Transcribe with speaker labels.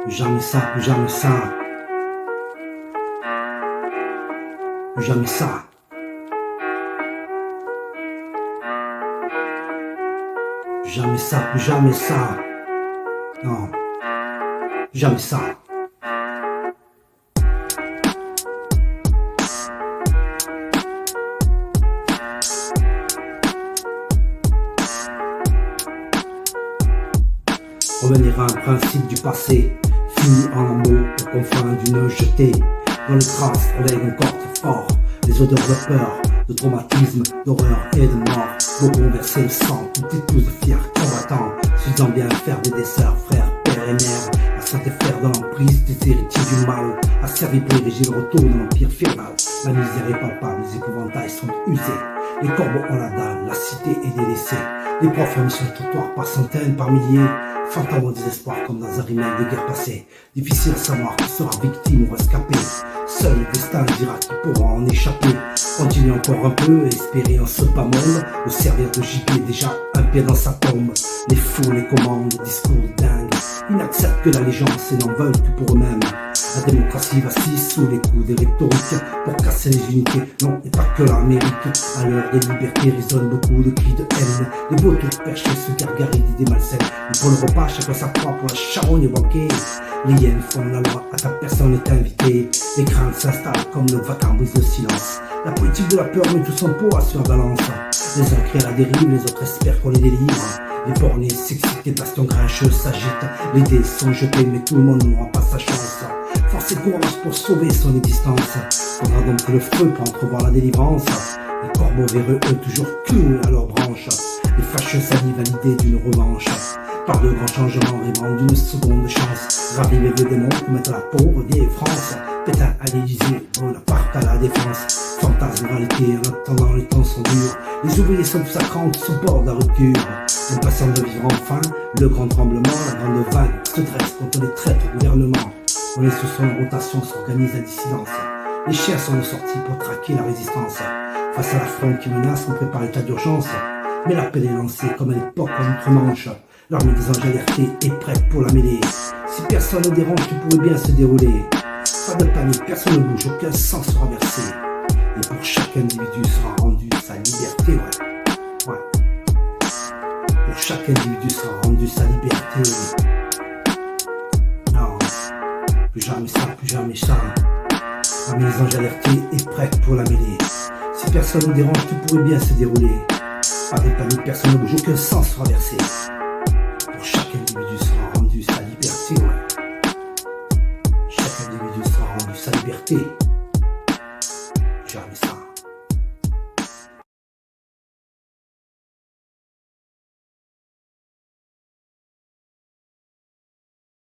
Speaker 1: Plus jamais ça, plus jamais ça. Plus jamais ça. Plus jamais ça, plus jamais ça. Non. Plus jamais ça. Revenir à un principe du passé, fini en un mot pour confins d'une jetée. Dans les traces relève encore très fort les odeurs de peur, de traumatisme, d'horreur et de mort. Beaucoup ont versé le sang, toutes et tous de fiers combattants, s'usant bien faire des sœurs, frères, pères et mères, à se défaire de l'emprise des héritiers du mal, a servi pour ériger le retour de l'empire féodal. La misère est palpable, les épouvantails sont usés, les corbeaux ont la dalle, la cité est délaissée, les profs mis sur le trottoir par centaines, par milliers, fantômes au désespoir comme dans un remake de guerre passée. Difficile à savoir qui sera victime ou rescapé. Seul le destin dira qui pourra en échapper. Continuer encore un peu, espérer en ce bas monde, ou servir de gibier déjà un pied dans sa tombe. Les fous, les commandes, les discours dingues, ils n'acceptent que l'allégeance et n'en veulent que pour eux-mêmes. La démocratie vacille sous les coups des rhétoriques pour casser les unités, non, et pas que l'Amérique. À l'heure des libertés résonnent beaucoup de cris de haine. Les vautours perchés se gargarisent d'idées malsaines. Et pour le repas, chacun sa proie pour la charogne au banquet. Les hyènes font la loi, à ta personne est invitée. Les craintes s'installent comme le vacarme brise le silence. La politique de la peur met tout son poids sur la balance. Les uns crient à la dérive, les autres espèrent qu'on les délivre. Les bornés s'excitent, les bastions grincheux s'agitent. Les dés sont jetés, mais tout le monde n'aura pas sa chance. Force et courage pour sauver son existence. Faudra donc que le feu pour entrevoir la délivrance. Les corbeaux véreux, eux, toujours cloués à leurs branches. Les fâcheux salivent à l'idée d'une revanche. Par de grands changements rêvant d'une seconde chance. Raviver les démons pour mettre la pauvre vieille France. Pétain à l'Élysée, Bonaparte à la défense. Fantasme réalité, en attendant les temps sont durs. Les ouvriers sont tous à cran, tous au bord de la rupture. Impatients de vivre enfin, le grand tremblement, la grande vague se dresse contre les traîtres au gouvernement. On est sous son rotation, s'organise la dissidence. Les chiens sont de sortie pour traquer la résistance. Face à la fronde qui menace, on prépare l'état d'urgence. Mais l'appel est lancé comme à l'époque en outre-Manche. L'armée des anges alertés est prête pour la mêlée. Si personne ne dérange, tout pourrait bien se dérouler. Pas de panique, personne ne bouge, aucun sang sera versé. Et pour chaque individu sera rendu sa liberté, ouais. Pour chaque individu sera rendu sa liberté. Non, plus jamais ça, plus jamais ça. L'armée des anges alertés est prête pour la mêlée. Si personne ne dérange, tout pourrait bien se dérouler. Pas de panique, personne ne bouge, aucun sang sera versé. Pour chaque individu sera rendu sa liberté, ouais. Chaque individu sera rendu sa liberté. Jamais ça.